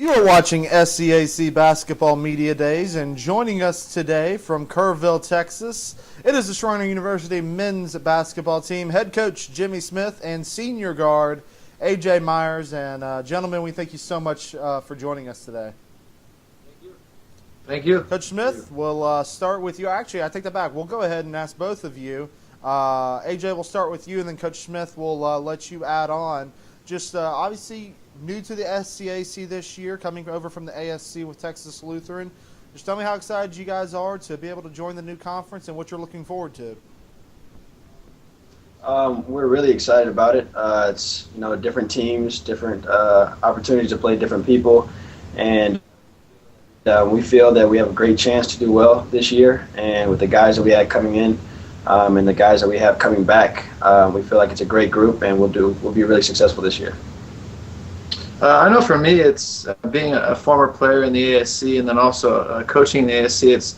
You are watching SCAC Basketball Media Days, and joining us today from Kerrville, Texas, it is the Schreiner University men's basketball team, head coach Jimmy Smith and senior guard A.J. Myers. And gentlemen, we thank you so much for joining us today. Thank you. Coach Smith, we'll start with you. Actually, I take that back. We'll go ahead and ask both of you. A.J., we'll start with you, and then Coach Smith will let you add on. Just obviously new to the SCAC this year, coming over from the ASC with Texas Lutheran. Just tell me how excited you guys are to be able to join the new conference and what you're looking forward to. We're really excited about it. It's different teams, different opportunities to play different people, and we feel that we have a great chance to do well this year. And with the guys that we had coming in and the guys that we have coming back, we feel like it's a great group, and we'll be really successful this year. I know for me, it's being a former player in the ASC and then also coaching in the ASC. It's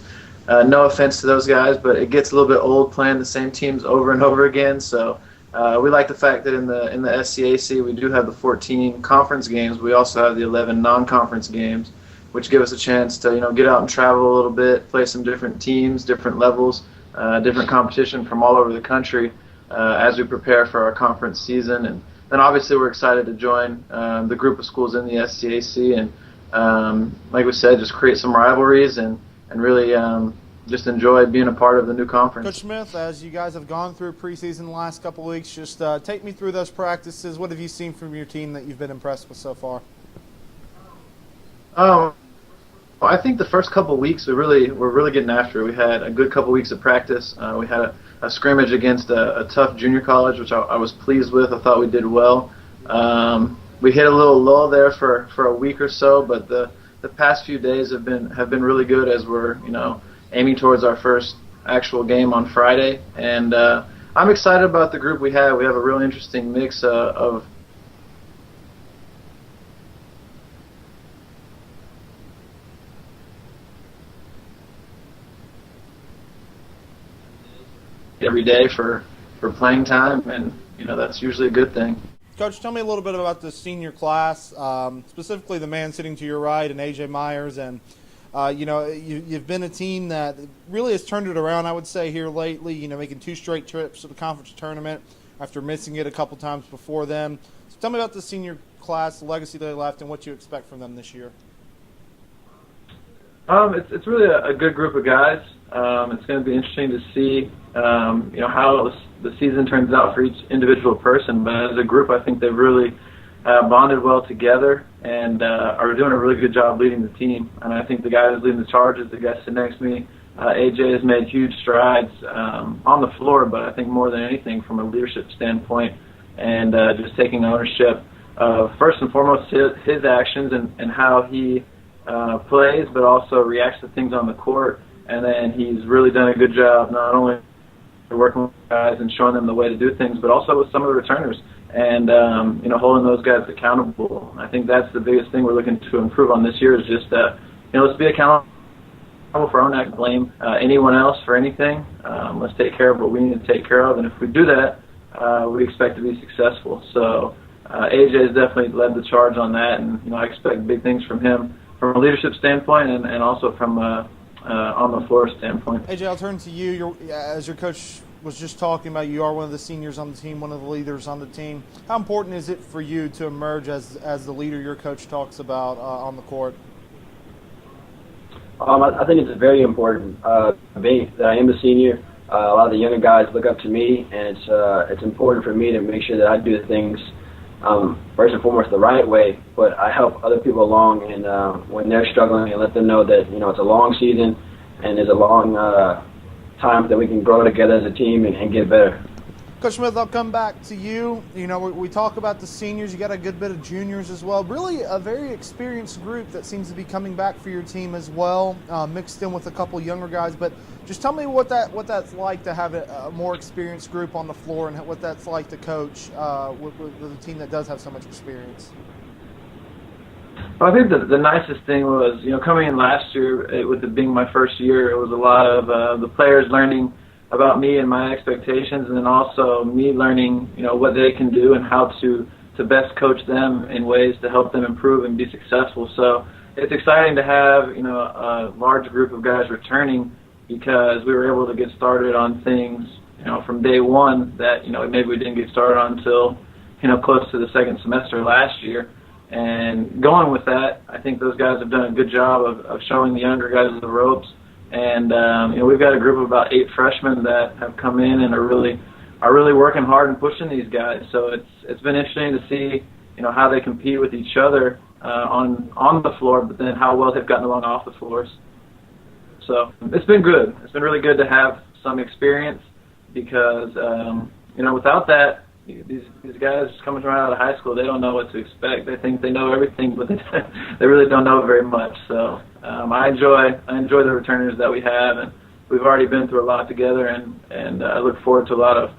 no offense to those guys, but it gets a little bit old playing the same teams over and over again. So we like the fact that in the SCAC we do have the 14 conference games. We also have the 11 non-conference games, which give us a chance to get out and travel a little bit, play some different teams, different levels, different competition from all over the country as we prepare for our conference season. And then obviously we're excited to join the group of schools in the SCAC and, like we said, just create some rivalries and really just enjoy being a part of the new conference. Coach Smith, as you guys have gone through preseason the last couple of weeks, just take me through those practices. What have you seen from your team that you've been impressed with so far? I think the first couple of weeks we're really getting after it. We had a good couple of weeks of practice. We had a scrimmage against a tough junior college, which I was pleased with. I thought we did well. We hit a little lull there for a week or so, but the past few days have been really good as we're aiming towards our first actual game on Friday. And I'm excited about the group we have. We have a real interesting mix of every day for playing time, and that's usually a good thing. Coach, tell me a little bit about the senior class, specifically the man sitting to your right and A.J. Myers. And you've been a team that really has turned it around, I would say, here lately, making 2 straight trips to the conference tournament after missing it a couple times before then. So tell me about the senior class, the legacy they left, and what you expect from them this year. It's really a good group of guys. It's going to be interesting to see how the season turns out for each individual person. But as a group, I think they've really bonded well together and are doing a really good job leading the team. And I think the guy who's leading the charge is the guy sitting next to me. AJ has made huge strides on the floor, but I think more than anything from a leadership standpoint and just taking ownership of, first and foremost, his actions and how he plays, but also reacts to things on the court. And then he's really done a good job not only working with guys and showing them the way to do things, but also with some of the returners and holding those guys accountable. I think that's the biggest thing we're looking to improve on this year is just let's be accountable for our own act, blame anyone else for anything. Let's take care of what we need to take care of, and if we do that, we expect to be successful. So AJ has definitely led the charge on that, and I expect big things from him from a leadership standpoint and also from on the floor standpoint. AJ, I'll turn to you. As your coach was just talking about, you are one of the seniors on the team, one of the leaders on the team. How important is it for you to emerge as the leader your coach talks about on the court? I think it's very important. Being that I am a senior, a lot of the younger guys look up to me, and it's important for me to make sure that I do the things first and foremost the right way, but I help other people along and when they're struggling and let them know that it's a long season and there's a long time that we can grow together as a team and get better. Coach Smith, I'll come back to you. We talk about the seniors. You got a good bit of juniors as well. Really a very experienced group that seems to be coming back for your team as well, mixed in with a couple younger guys. But just tell me what that's like to have a more experienced group on the floor and what that's like to coach with a team that does have so much experience. Well, I think the nicest thing was, coming in last year, with it being my first year, it was a lot of the players learning about me and my expectations, and then also me learning, what they can do and how to to best coach them in ways to help them improve and be successful. So it's exciting to have, a large group of guys returning, because we were able to get started on things, from day one that, maybe we didn't get started on until, close to the second semester last year. And going with that, I think those guys have done a good job of showing the younger guys the ropes. And, we've got a group of about 8 freshmen that have come in and are really working hard and pushing these guys. So it's been interesting to see, how they compete with each other on the floor, but then how well they've gotten along off the floors. So it's been good. It's been really good to have some experience, because, without that, these guys coming right out of high school, they don't know what to expect. They think they know everything, but they really don't know very much. So I enjoy the returners that we have, and we've already been through a lot together, and I look forward to a lot of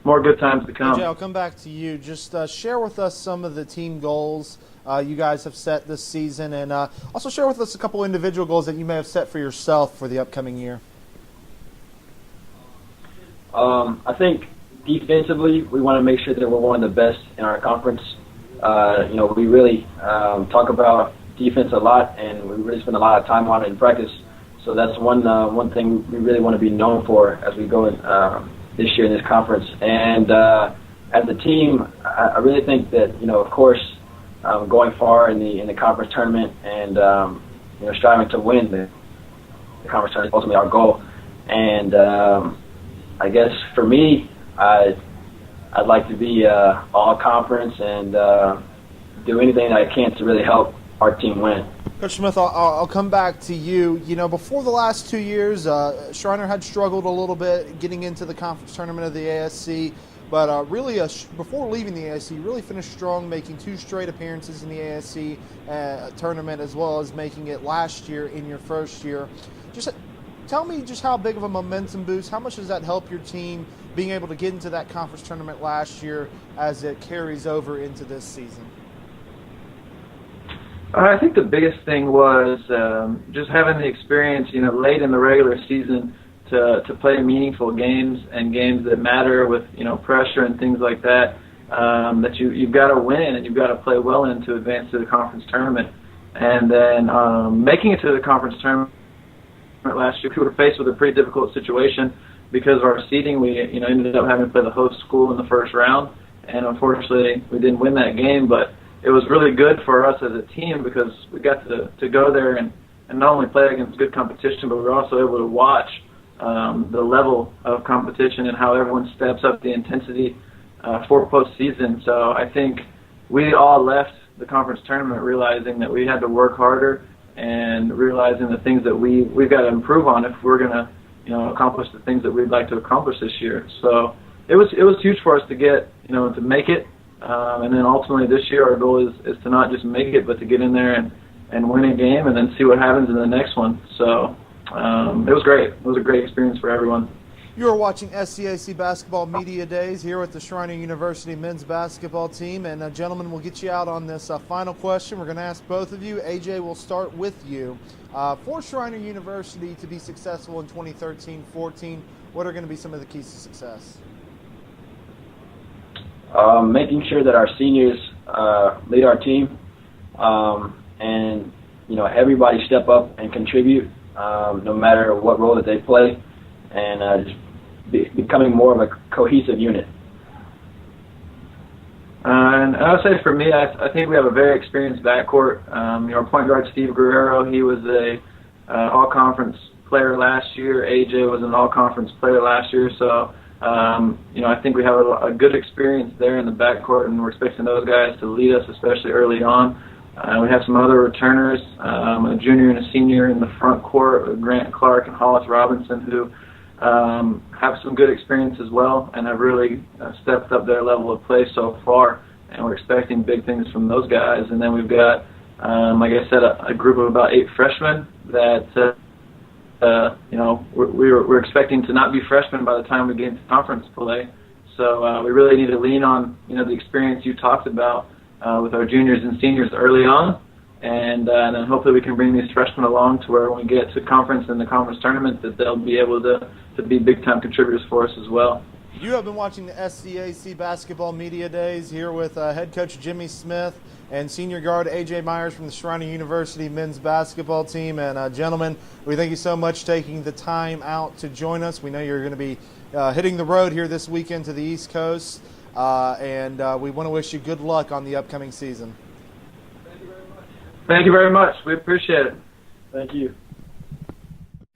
more good times to come. AJ, I'll come back to you. Just share with us some of the team goals you guys have set this season, and also share with us a couple individual goals that you may have set for yourself for the upcoming year. I think defensively, we want to make sure that we're one of the best in our conference. We really talk about defense a lot, and we really spend a lot of time on it in practice. So that's one thing we really want to be known for as we go in this year in this conference. And as a team, I really think that, of course, going far in the conference tournament and striving to win the conference tournament is ultimately our goal. And I guess for me, I'd like to be all conference and do anything that I can to really help our team win. Coach Smith, I'll come back to you. Before the last 2 years, Schreiner had struggled a little bit getting into the conference tournament of the ASC, but before leaving the ASC, you really finished strong, making 2 straight appearances in the ASC tournament, as well as making it last year in your first year. Just tell me just how big of a momentum boost, how much does that help your team being able to get into that conference tournament last year as it carries over into this season? I think the biggest thing was just having the experience, late in the regular season to play meaningful games and games that matter with, pressure and things like that, that you've got to win and you've got to play well in to advance to the conference tournament. And then making it to the conference tournament last year, we were faced with a pretty difficult situation because of our seeding. We, ended up having to play the host school in the first round, and unfortunately we didn't win that game, but it was really good for us as a team because we got to go there and not only play against good competition, but we were also able to watch the level of competition and how everyone steps up the intensity for postseason. So I think we all left the conference tournament realizing that we had to work harder and realizing the things that we've got to improve on if we're going to accomplish the things that we'd like to accomplish this year. So it was huge for us to get to make it. And then ultimately this year our goal is to not just make it, but to get in there and win a game and then see what happens in the next one. So it was great. It was a great experience for everyone. You are watching SCAC Basketball Media Days here with the Schreiner University men's basketball team. And gentlemen, we'll get you out on this final question. We're going to ask both of you. AJ, we'll start with you. For Schreiner University to be successful in 2013-14, what are going to be some of the keys to success? Making sure that our seniors lead our team, and everybody step up and contribute, no matter what role that they play, and just becoming more of a cohesive unit. And I would say for me, I think we have a very experienced backcourt. Our point guard Steve Guerrero, he was a all-conference player last year. AJ was an all-conference player last year, so. I think we have a good experience there in the backcourt, and we're expecting those guys to lead us, especially early on. We have some other returners, a junior and a senior in the front court, Grant Clark and Hollis Robinson, who have some good experience as well and have really stepped up their level of play so far, and we're expecting big things from those guys. And then we've got, like I said, a group of about 8 freshmen that we're expecting to not be freshmen by the time we get into conference play. So we really need to lean on, the experience you talked about with our juniors and seniors early on, and then hopefully we can bring these freshmen along to where when we get to conference and the conference tournament that they'll be able to be big-time contributors for us as well. You have been watching the SCAC Basketball Media Days here with head coach Jimmy Smith and senior guard A.J. Myers from the Schreiner University men's basketball team. And gentlemen, we thank you so much for taking the time out to join us. We know you're going to be hitting the road here this weekend to the East Coast, and we want to wish you good luck on the upcoming season. Thank you very much. We appreciate it. Thank you.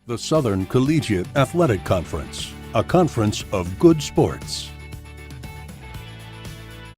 The Southern Collegiate Athletic Conference, a conference of good sports.